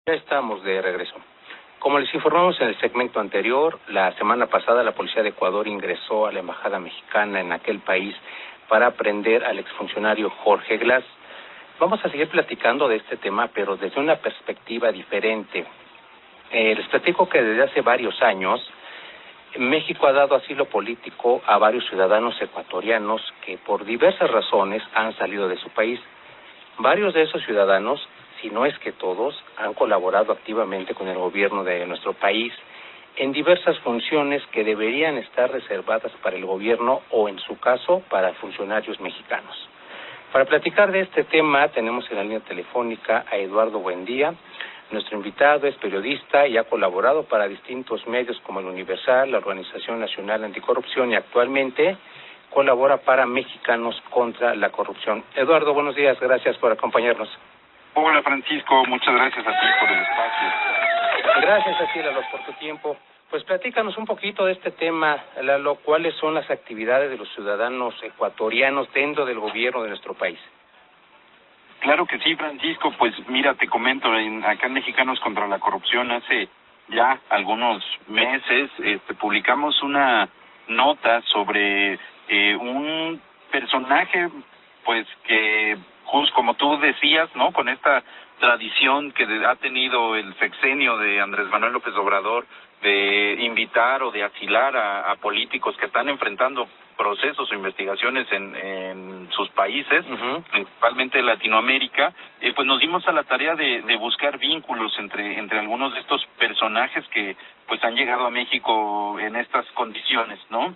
Ya estamos de regreso. Como les informamos en el segmento anterior, la semana pasada la Policía de Ecuador ingresó a la Embajada Mexicana en aquel país para aprender al exfuncionario Jorge Glass. Vamos a seguir platicando de este tema, pero desde una perspectiva diferente. Les platico que desde hace varios años, México ha dado asilo político a varios ciudadanos ecuatorianos que por diversas razones han salido de su país. Varios de esos ciudadanos, si no es que todos, han colaborado activamente con el gobierno de nuestro país en diversas funciones que deberían estar reservadas para el gobierno o, en su caso, para funcionarios mexicanos. Para platicar de este tema tenemos en la línea telefónica a Eduardo Buendía. Nuestro invitado es periodista y ha colaborado para distintos medios como El Universal, la Organización Nacional Anticorrupción y actualmente colabora para Mexicanos contra la Corrupción. Eduardo, buenos días, gracias por acompañarnos. Hola Francisco, muchas gracias a ti por el espacio. Gracias a ti, Lalo, por tu tiempo. Pues platícanos un poquito de este tema, Lalo. ¿Cuáles son las actividades de los ciudadanos ecuatorianos dentro del gobierno de nuestro país? Claro que sí, Francisco. Pues mira, te comento, acá en Mexicanos contra la Corrupción hace ya algunos meses publicamos una nota sobre un personaje, pues que justo como tú decías, ¿no? Con esta tradición que ha tenido el sexenio de Andrés Manuel López Obrador de invitar o de asilar a políticos que están enfrentando procesos o investigaciones en sus países, principalmente Latinoamérica, pues nos dimos a la tarea de buscar vínculos entre algunos de estos personajes que pues han llegado a México en estas condiciones, ¿no?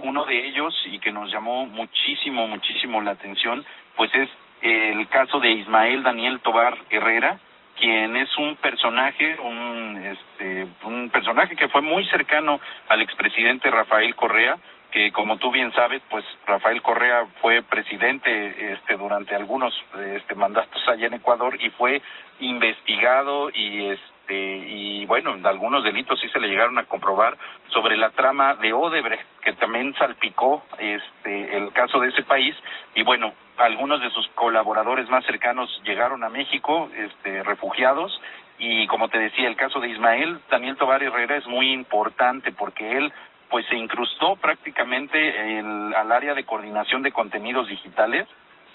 Uno de ellos, y que nos llamó muchísimo la atención, pues es el caso de Ismael Daniel Tovar Herrera, quien es un personaje que fue muy cercano al expresidente Rafael Correa, que como tú bien sabes, pues Rafael Correa fue presidente durante algunos mandatos allá en Ecuador y fue investigado y bueno, algunos delitos sí se le llegaron a comprobar sobre la trama de Odebrecht, que también salpicó el caso de ese país. Y bueno, algunos de sus colaboradores más cercanos llegaron a México, refugiados, y como te decía, el caso de Ismael Daniel Tovar Herrera es muy importante porque él pues se incrustó prácticamente al área de coordinación de contenidos digitales.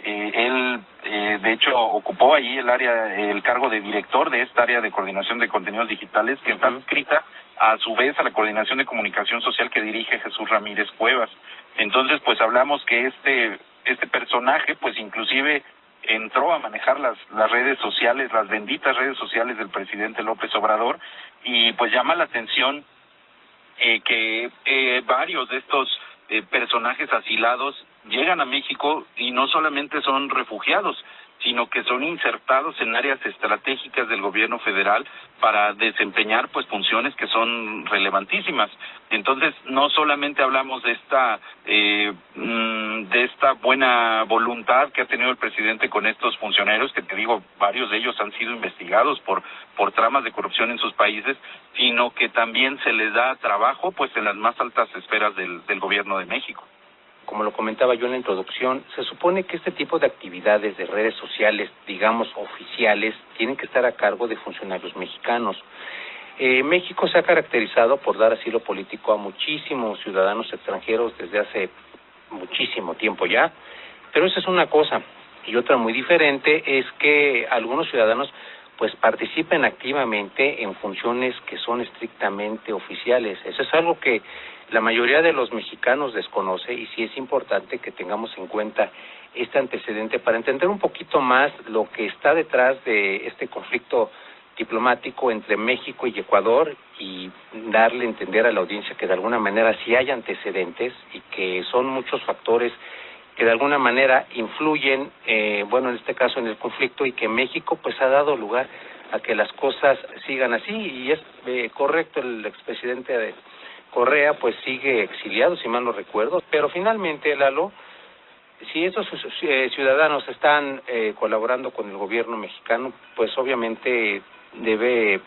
Él, de hecho, ocupó ahí el cargo de director de esta área de coordinación de contenidos digitales, que está adscrita a su vez a la coordinación de comunicación social que dirige Jesús Ramírez Cuevas. Entonces, pues hablamos que este personaje, pues inclusive entró a manejar las redes sociales, las benditas redes sociales del presidente López Obrador, y pues llama la atención que varios de estos personajes asilados llegan a México y no solamente son refugiados, sino que son insertados en áreas estratégicas del gobierno federal para desempeñar pues funciones que son relevantísimas. Entonces, no solamente hablamos de esta buena voluntad que ha tenido el presidente con estos funcionarios, que te digo, varios de ellos han sido investigados por tramas de corrupción en sus países, sino que también se les da trabajo pues en las más altas esferas del gobierno de México. Como lo comentaba yo en la introducción, se supone que este tipo de actividades de redes sociales, digamos oficiales, tienen que estar a cargo de funcionarios mexicanos. México se ha caracterizado por dar asilo político a muchísimos ciudadanos extranjeros desde hace muchísimo tiempo ya, pero esa es una cosa. Y otra muy diferente es que algunos ciudadanos pues participen activamente en funciones que son estrictamente oficiales. Eso es algo que la mayoría de los mexicanos desconoce, y sí es importante que tengamos en cuenta este antecedente para entender un poquito más lo que está detrás de este conflicto diplomático entre México y Ecuador, y darle a entender a la audiencia que de alguna manera sí hay antecedentes y que son muchos factores que de alguna manera influyen, en este caso en el conflicto, y que México pues ha dado lugar a que las cosas sigan así. Y es correcto, el expresidente de Correa pues sigue exiliado, si mal no recuerdo, pero finalmente, Lalo, si estos ciudadanos están colaborando con el gobierno mexicano, pues obviamente debe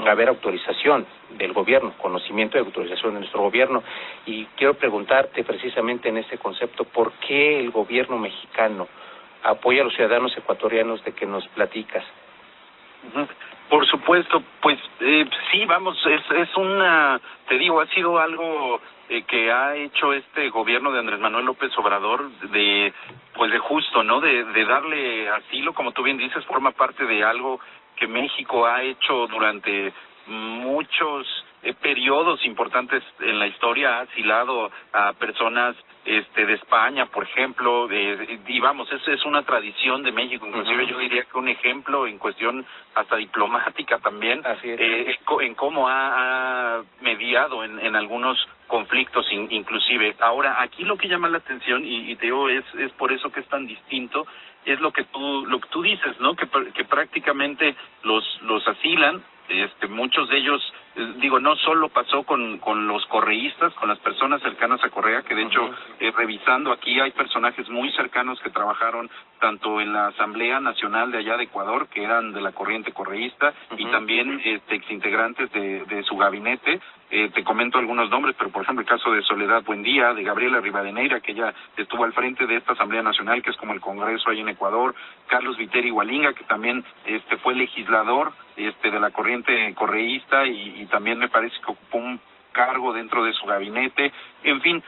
haber autorización del gobierno, conocimiento y autorización de nuestro gobierno. Y quiero preguntarte precisamente en ese concepto, ¿por qué el gobierno mexicano apoya a los ciudadanos ecuatorianos de que nos platicas? Ujú. Por supuesto, pues sí, vamos, es una, te digo, ha sido algo que ha hecho este gobierno de Andrés Manuel López Obrador pues de justo, ¿no? De darle asilo, como tú bien dices, forma parte de algo que México ha hecho durante muchos periodos importantes en la historia, ha asilado a personas de España, por ejemplo, y vamos, es una tradición de México, inclusive yo diría que un ejemplo en cuestión hasta diplomática también, Así es. en cómo ha mediado en algunos conflictos inclusive. Ahora, aquí lo que llama la atención, y te digo, es por eso que es tan distinto, es lo que tú dices, ¿no? Que prácticamente los asilan, muchos de ellos, digo, no solo pasó con los correístas, con las personas cercanas a Correa, que de hecho, revisando aquí hay personajes muy cercanos que trabajaron tanto en la Asamblea Nacional de allá de Ecuador, que eran de la corriente correísta, y también exintegrantes de su gabinete. Te comento algunos nombres, pero por ejemplo el caso de Soledad Buendía, de Gabriela Rivadeneira, que ella estuvo al frente de esta Asamblea Nacional, que es como el Congreso ahí en Ecuador, Carlos Viteri Hualinga, que también fue legislador de la corriente correísta y también me parece que ocupó un cargo dentro de su gabinete. En fin,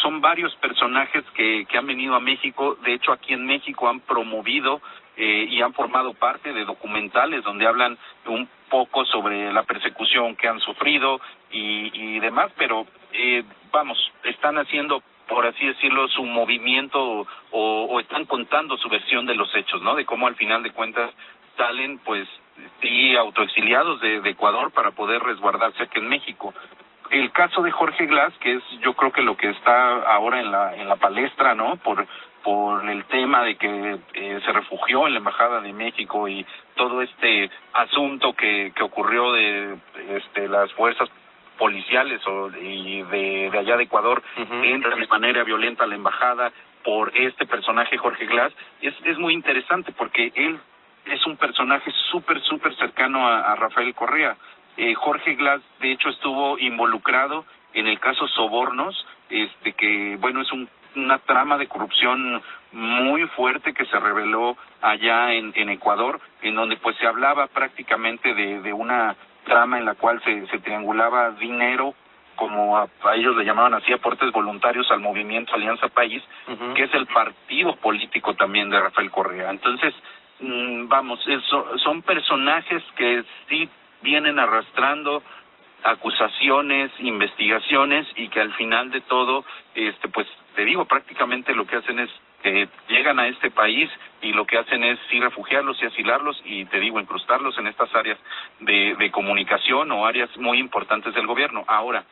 son varios personajes que han venido a México. De hecho, aquí en México han promovido y han formado parte de documentales donde hablan un poco sobre la persecución que han sufrido y demás, pero vamos, están haciendo, por así decirlo, su movimiento o están contando su versión de los hechos, ¿no? De cómo al final de cuentas salen, pues, sí, autoexiliados de Ecuador para poder resguardarse aquí en México. El caso de Jorge Glass, que es yo creo que lo que está ahora en la palestra, ¿no? Por el tema de que se refugió en la Embajada de México y todo este asunto que ocurrió de las fuerzas policiales y de allá de Ecuador entran de manera violenta a la embajada por este personaje Jorge Glass, es muy interesante porque él es un personaje súper cercano a Rafael Correa. Jorge Glass, de hecho, estuvo involucrado en el caso Sobornos, que, bueno, es una trama de corrupción muy fuerte que se reveló allá en Ecuador, en donde pues se hablaba prácticamente de una trama en la cual se triangulaba dinero, como a ellos le llamaban así, aportes voluntarios al movimiento Alianza País, que es el partido político también de Rafael Correa. Entonces, vamos, son personajes que sí vienen arrastrando acusaciones, investigaciones y que al final de todo, pues te digo, prácticamente lo que hacen es que llegan a este país y lo que hacen es sí refugiarlos y asilarlos y te digo, incrustarlos en estas áreas de comunicación o áreas muy importantes del gobierno. Ahora,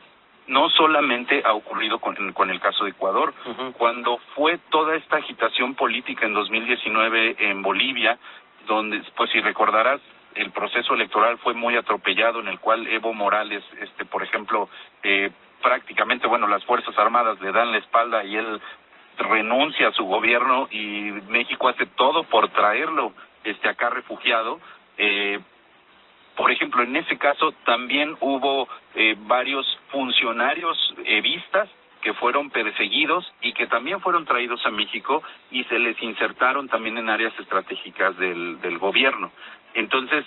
no solamente ha ocurrido con el caso de Ecuador. Cuando fue toda esta agitación política en 2019 en Bolivia, donde, pues si recordarás, el proceso electoral fue muy atropellado, en el cual Evo Morales, por ejemplo, prácticamente, bueno, las Fuerzas Armadas le dan la espalda y él renuncia a su gobierno y México hace todo por traerlo acá refugiado. Por ejemplo, en ese caso también hubo varios funcionarios evistas que fueron perseguidos y que también fueron traídos a México y se les insertaron también en áreas estratégicas del gobierno. Entonces,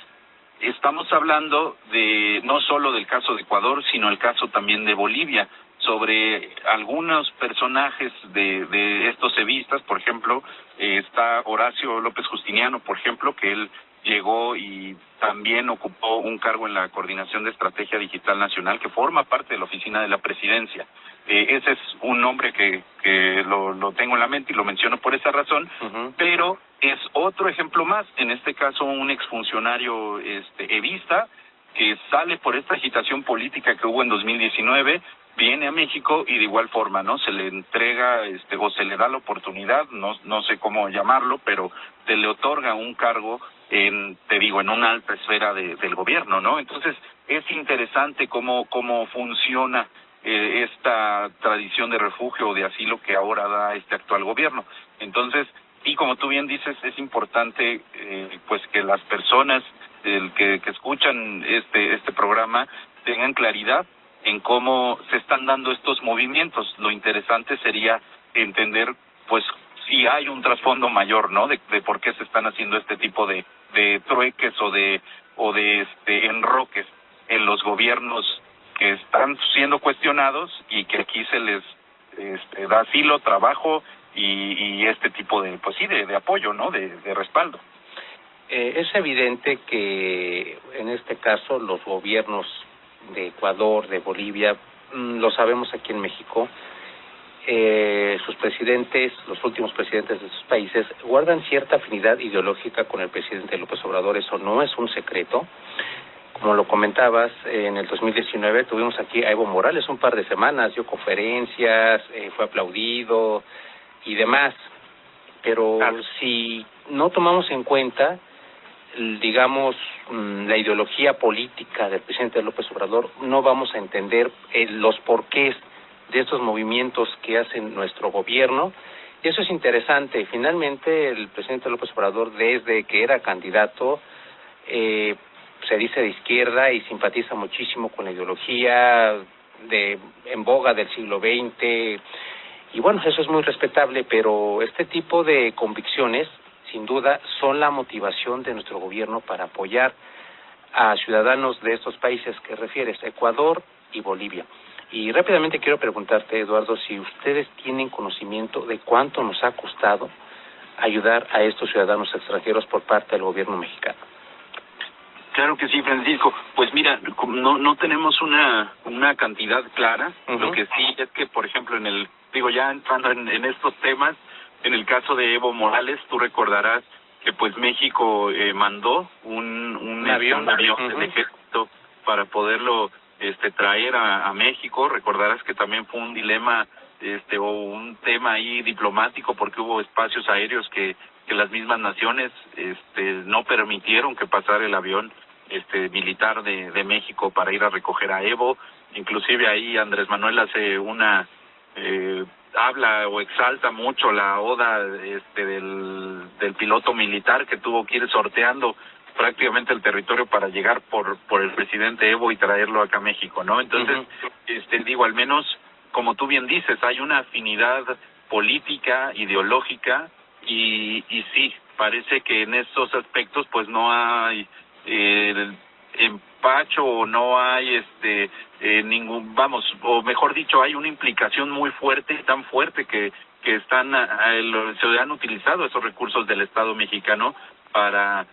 estamos hablando de no solo del caso de Ecuador, sino el caso también de Bolivia, sobre algunos personajes de estos evistas. Por ejemplo, está Horacio López Justiniano, por ejemplo, que él llegó y también ocupó un cargo en la Coordinación de Estrategia Digital Nacional, que forma parte de la Oficina de la Presidencia. Ese es un nombre que lo tengo en la mente y lo menciono por esa razón, pero es otro ejemplo más, en este caso un exfuncionario evista, que sale por esta agitación política que hubo en 2019, viene a México y de igual forma, ¿no? Se le entrega o se le da la oportunidad, no sé cómo llamarlo, pero se le otorga un cargo en una alta esfera del gobierno, ¿no? Entonces, es interesante cómo funciona esta tradición de refugio o de asilo que ahora da este actual gobierno. Entonces, y como tú bien dices, es importante pues que las personas que escuchan este programa tengan claridad en cómo se están dando estos movimientos. Lo interesante sería entender, pues, si hay un trasfondo mayor, ¿no? De por qué se están haciendo este tipo de trueques o de enroques en los gobiernos que están siendo cuestionados y que aquí se les da asilo, trabajo y este tipo de, pues sí, de apoyo, ¿no? De respaldo. Es evidente que en este caso los gobiernos de Ecuador, de Bolivia, lo sabemos aquí en México, sus presidentes, los últimos presidentes de sus países, guardan cierta afinidad ideológica con el presidente López Obrador. Eso no es un secreto. Como lo comentabas, en el 2019 tuvimos aquí a Evo Morales un par de semanas, dio conferencias, fue aplaudido y demás. Pero si no tomamos en cuenta, digamos, la ideología política del presidente López Obrador, no vamos a entender los porqués de estos movimientos que hace nuestro gobierno. Y eso es interesante. Finalmente, el presidente López Obrador, desde que era candidato, se dice de izquierda y simpatiza muchísimo con la ideología en boga del siglo XX. Y bueno, eso es muy respetable, pero este tipo de convicciones, sin duda, son la motivación de nuestro gobierno para apoyar a ciudadanos de estos países que refieres, Ecuador y Bolivia. Y rápidamente quiero preguntarte, Eduardo, si ustedes tienen conocimiento de cuánto nos ha costado ayudar a estos ciudadanos extranjeros por parte del gobierno mexicano. Claro que sí, Francisco. Pues mira, no tenemos una cantidad clara. Lo que sí es que, por ejemplo, ya entrando en estos temas, en el caso de Evo Morales, tú recordarás que pues México mandó un avión del ejército para poderlo traer a México. Recordarás que también fue un dilema o un tema ahí diplomático, porque hubo espacios aéreos que las mismas naciones no permitieron que pasara el avión militar de México para ir a recoger a Evo. Inclusive ahí Andrés Manuel hace habla o exalta mucho la oda del piloto militar que tuvo que ir sorteando prácticamente el territorio para llegar por el presidente Evo y traerlo acá a México, ¿no? Entonces, al menos, como tú bien dices, hay una afinidad política, ideológica, y sí, parece que en estos aspectos pues no hay empacho, o no hay o mejor dicho, hay una implicación muy fuerte, tan fuerte que se han utilizado esos recursos del Estado mexicano para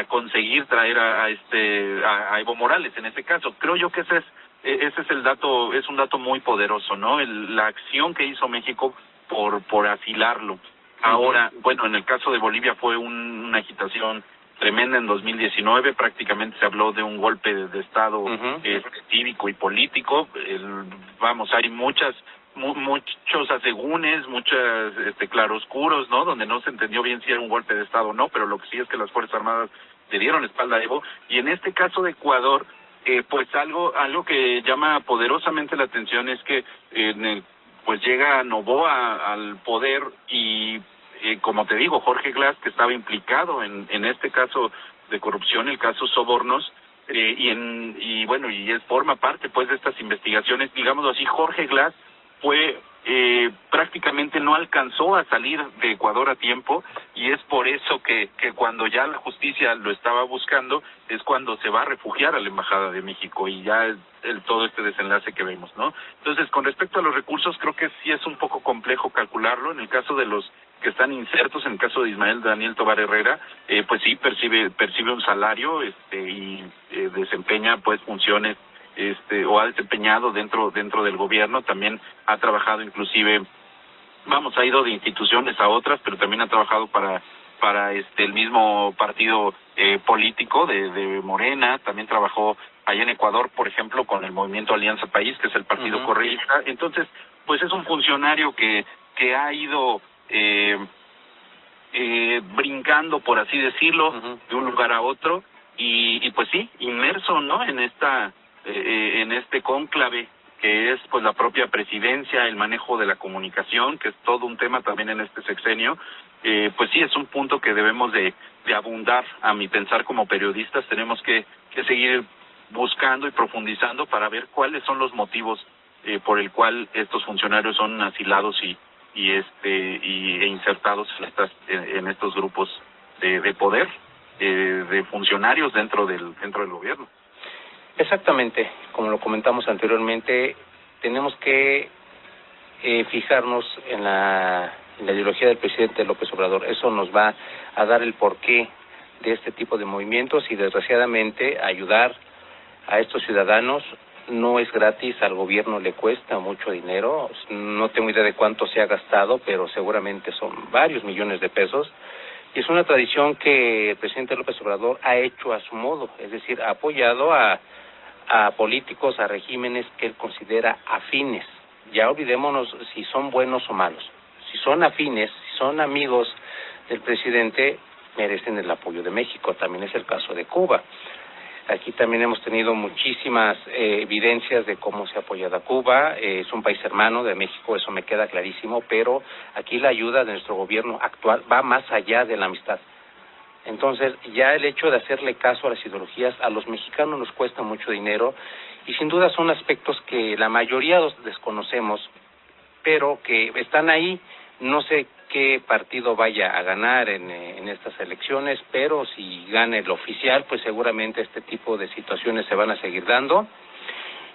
conseguir traer a Evo Morales. En este caso, creo yo que ese es el dato, es un dato muy poderoso, ¿no? La acción que hizo México por asilarlo. Ahora, bueno, en el caso de Bolivia fue una agitación tremenda en 2019, prácticamente se habló de un golpe de Estado cívico y político. Hay muchos asegúnes, muchos claroscuros, ¿no? Donde no se entendió bien si era un golpe de Estado o no, pero lo que sí es que las Fuerzas Armadas le dieron espalda a Evo. Y en este caso de Ecuador, pues algo que llama poderosamente la atención es que pues llega Noboa al poder y como te digo, Jorge Glass, que estaba implicado en este caso de corrupción, el caso Sobornos, y forma parte pues de estas investigaciones. Digámoslo así, Jorge Glass prácticamente no alcanzó a salir de Ecuador a tiempo, y es por eso que cuando ya la justicia lo estaba buscando es cuando se va a refugiar a la Embajada de México, y ya todo este desenlace que vemos, ¿no? Entonces, con respecto a los recursos, creo que sí es un poco complejo calcularlo. En el caso de los que están insertos, en el caso de Ismael Daniel Tovar Herrera, pues sí percibe un salario y desempeña pues funciones o ha desempeñado dentro del gobierno. También ha trabajado inclusive, ha ido de instituciones a otras, pero también ha trabajado para el mismo partido político de Morena. También trabajó allá en Ecuador, por ejemplo, con el movimiento Alianza País, que es el partido correísta. Entonces, pues es un funcionario que ha ido brincando, por así decirlo, de un lugar a otro, y pues sí, inmerso, ¿no? En este cónclave que es pues la propia presidencia, el manejo de la comunicación, que es todo un tema también en este sexenio. Pues sí, es un punto que debemos de abundar. A mi pensar, como periodistas tenemos que seguir buscando y profundizando para ver cuáles son los motivos por el cual estos funcionarios son asilados e insertados en estos grupos de poder. de funcionarios dentro del gobierno. Exactamente, como lo comentamos anteriormente, tenemos que fijarnos en la ideología del presidente López Obrador. Eso nos va a dar el porqué de este tipo de movimientos y desgraciadamente ayudar a estos ciudadanos no es gratis, al gobierno le cuesta mucho dinero, no tengo idea de cuánto se ha gastado, pero seguramente son varios millones de pesos. Y es una tradición que el presidente López Obrador ha hecho a su modo, es decir, ha apoyado a políticos, a regímenes que él considera afines. Ya olvidémonos si son buenos o malos. Si son afines, si son amigos del presidente, merecen el apoyo de México. También es el caso de Cuba. Aquí también hemos tenido muchísimas evidencias de cómo se ha apoyado a Cuba. Es un país hermano de México, eso me queda clarísimo, pero aquí la ayuda de nuestro gobierno actual va más allá de la amistad. Entonces, ya el hecho de hacerle caso a las ideologías, a los mexicanos nos cuesta mucho dinero y sin duda son aspectos que la mayoría desconocemos, pero que están ahí. No sé qué partido vaya a ganar en estas elecciones, pero si gana el oficial, pues seguramente este tipo de situaciones se van a seguir dando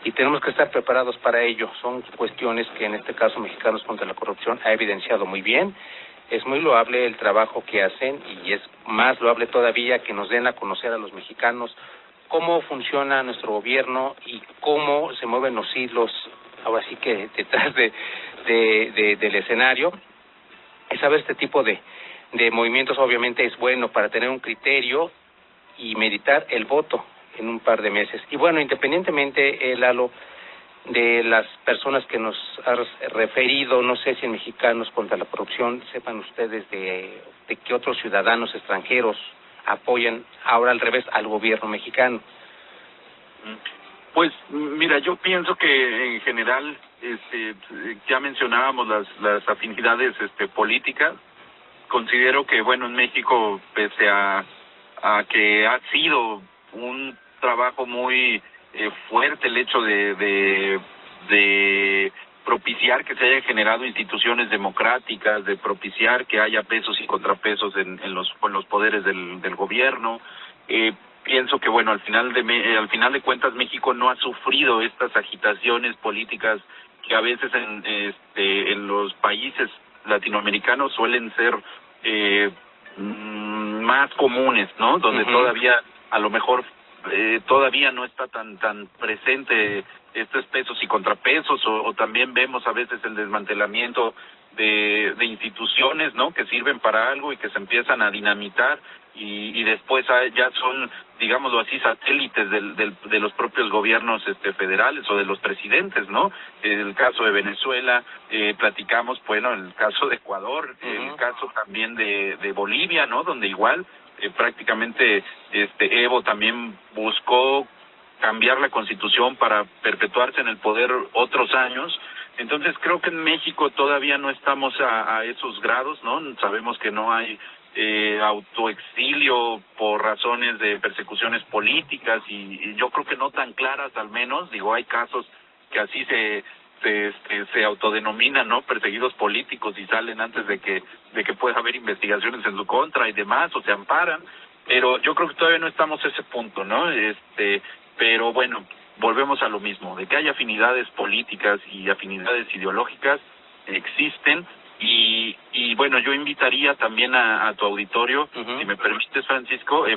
y tenemos que estar preparados para ello. Son cuestiones que en este caso Mexicanos contra la Corrupción ha evidenciado muy bien. Es muy loable el trabajo que hacen y es más loable todavía que nos den a conocer a los mexicanos cómo funciona nuestro gobierno y cómo se mueven los hilos, ahora sí que detrás del escenario. Es saber este tipo de movimientos obviamente es bueno para tener un criterio y meditar el voto en un par de meses. Y bueno, independientemente, Lalo, de las personas que nos has referido, no sé si en Mexicanos contra la Corrupción, sepan ustedes de que otros ciudadanos extranjeros apoyan ahora al revés al gobierno mexicano. Pues mira, yo pienso que en general ya mencionábamos las afinidades políticas. Considero que bueno, en México, pese a que ha sido un trabajo muy fuerte el hecho de propiciar que se hayan generado instituciones democráticas, de propiciar que haya pesos y contrapesos en los poderes del gobierno. Pienso que bueno, al final de cuentas México no ha sufrido estas agitaciones políticas que a veces en los países latinoamericanos suelen ser más comunes, ¿no? Donde todavía a lo mejor todavía no está tan presente estos pesos y contrapesos, o también vemos a veces el desmantelamiento de instituciones, ¿no? Que sirven para algo y que se empiezan a dinamitar y después ya son, digámoslo así, satélites de los propios gobiernos federales o de los presidentes, ¿no? El caso de Venezuela, platicamos, bueno, el caso de Ecuador, el caso también de Bolivia, ¿no? Donde igual prácticamente Evo también buscó cambiar la Constitución para perpetuarse en el poder otros años. Entonces creo que en México todavía no estamos a esos grados, ¿no? Sabemos que no hay autoexilio por razones de persecuciones políticas y yo creo que no tan claras, al menos. Digo, hay casos que así se autodenominan, ¿no? Perseguidos políticos y salen antes de que pueda haber investigaciones en su contra y demás, o se amparan, pero yo creo que todavía no estamos a ese punto, ¿no? Pero bueno, volvemos a lo mismo, de que hay afinidades políticas y afinidades ideológicas, existen, y bueno, yo invitaría también a tu auditorio, si me permites, Francisco,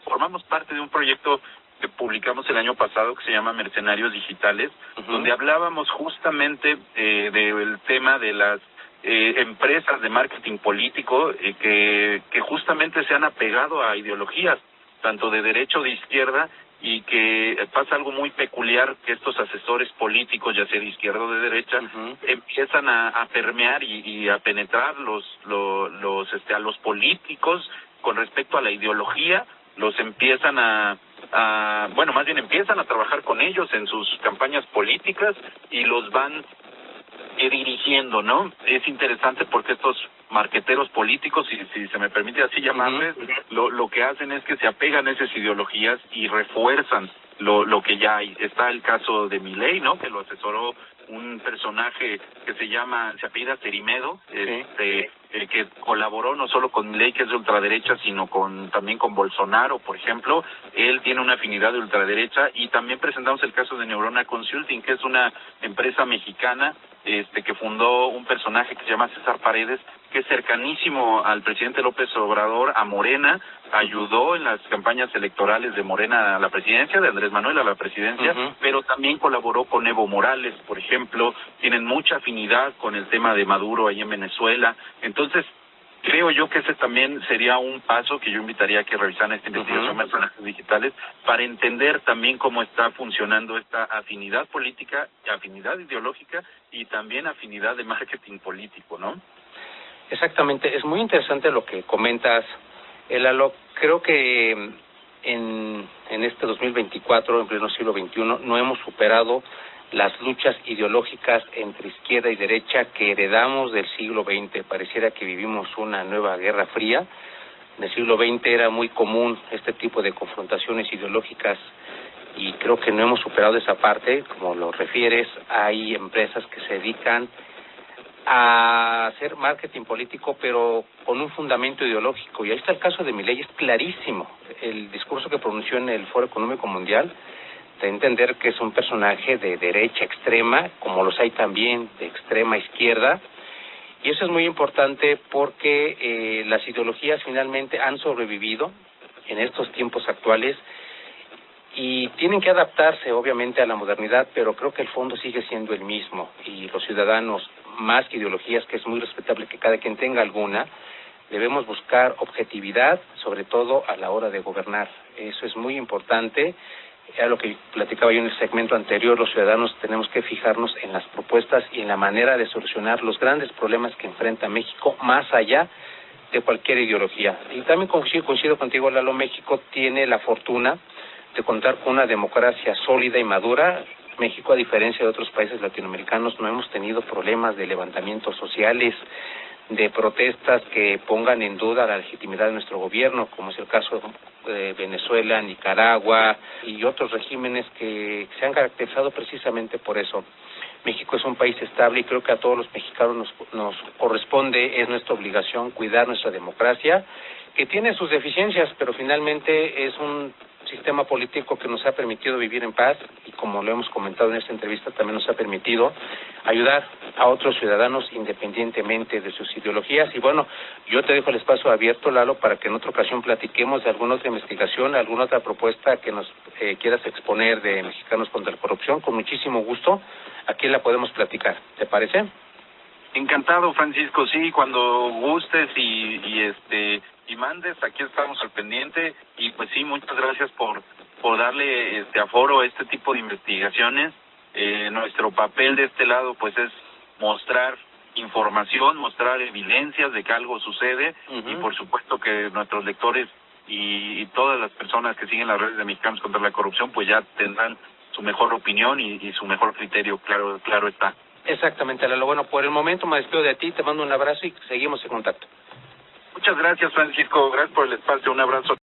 formamos parte de un proyecto que publicamos el año pasado que se llama Mercenarios Digitales, donde hablábamos justamente del tema de las empresas de marketing político que justamente se han apegado a ideologías, tanto de derecha o de izquierda, y que pasa algo muy peculiar, que estos asesores políticos, ya sea de izquierda o de derecha, empiezan a permear y a penetrar a los políticos con respecto a la ideología, los empiezan bueno, más bien empiezan a trabajar con ellos en sus campañas políticas y los van dirigiendo, ¿no? Es interesante porque estos marqueteros políticos, si se me permite así llamarles, lo que hacen es que se apegan a esas ideologías y refuerzan lo que ya hay. Está el caso de Milei, ¿no? Que lo asesoró un personaje que se apellida Cerimedo, Sí. Que colaboró no solo con Milei, que es de ultraderecha, sino también con Bolsonaro, por ejemplo. Él tiene una afinidad de ultraderecha, y también presentamos el caso de Neurona Consulting, que es una empresa mexicana que fundó un personaje que se llama César Paredes, que es cercanísimo al presidente López Obrador, a Morena, ayudó en las campañas electorales de Morena a la presidencia, de Andrés Manuel a la presidencia, pero también colaboró con Evo Morales, por ejemplo. Tienen mucha afinidad con el tema de Maduro ahí en Venezuela. Entonces, creo yo que ese también sería un paso que yo invitaría a que revisaran esta investigación de personajes digitales, para entender también cómo está funcionando esta afinidad política, afinidad ideológica y también afinidad de marketing político, ¿no? Exactamente, es muy interesante lo que comentas, Lalo. Creo que en este 2024, en pleno siglo XXI, no hemos superado las luchas ideológicas entre izquierda y derecha que heredamos del siglo XX. Pareciera que vivimos una nueva guerra fría. En el siglo XX era muy común este tipo de confrontaciones ideológicas, y creo que no hemos superado esa parte. Como lo refieres, hay empresas que se dedican a hacer marketing político, pero con un fundamento ideológico. Y ahí está el caso de Milei, es clarísimo. El discurso que pronunció en el Foro Económico Mundial, de entender que es un personaje de derecha extrema, como los hay también de extrema izquierda. Y eso es muy importante porque las ideologías finalmente han sobrevivido en estos tiempos actuales y tienen que adaptarse obviamente a la modernidad, pero creo que el fondo sigue siendo el mismo, y los ciudadanos, más que ideologías, que es muy respetable que cada quien tenga alguna, debemos buscar objetividad, sobre todo a la hora de gobernar. Eso es muy importante. Era lo que platicaba yo en el segmento anterior. Los ciudadanos tenemos que fijarnos en las propuestas y en la manera de solucionar los grandes problemas que enfrenta México, más allá de cualquier ideología. Y también coincido contigo, Lalo. México tiene la fortuna de contar con una democracia sólida y madura. México, a diferencia de otros países latinoamericanos, no hemos tenido problemas de levantamientos sociales, de protestas que pongan en duda la legitimidad de nuestro gobierno, como es el caso de Venezuela, Nicaragua y otros regímenes que se han caracterizado precisamente por eso. México es un país estable, y creo que a todos los mexicanos nos corresponde, es nuestra obligación cuidar nuestra democracia, que tiene sus deficiencias, pero finalmente es un sistema político que nos ha permitido vivir en paz, y como lo hemos comentado en esta entrevista, también nos ha permitido ayudar a otros ciudadanos independientemente de sus ideologías. Y bueno, yo te dejo el espacio abierto, Lalo, para que en otra ocasión platiquemos de alguna otra investigación, alguna otra propuesta que nos quieras exponer de Mexicanos contra la Corrupción. Con muchísimo gusto, aquí la podemos platicar. ¿Te parece? Encantado, Francisco. Sí, cuando gustes y mandes, aquí estamos al pendiente. Y pues sí, muchas gracias por darle aforo a este tipo de investigaciones. Nuestro papel de este lado pues es mostrar información, mostrar evidencias de que algo sucede, y por supuesto que nuestros lectores y todas las personas que siguen las redes de Mexicanos contra la Corrupción pues ya tendrán su mejor opinión y su mejor criterio, claro está. Exactamente, Lalo. Bueno, por el momento me despido de ti, te mando un abrazo y seguimos en contacto. Muchas gracias, Francisco. Gracias por el espacio. Un abrazo.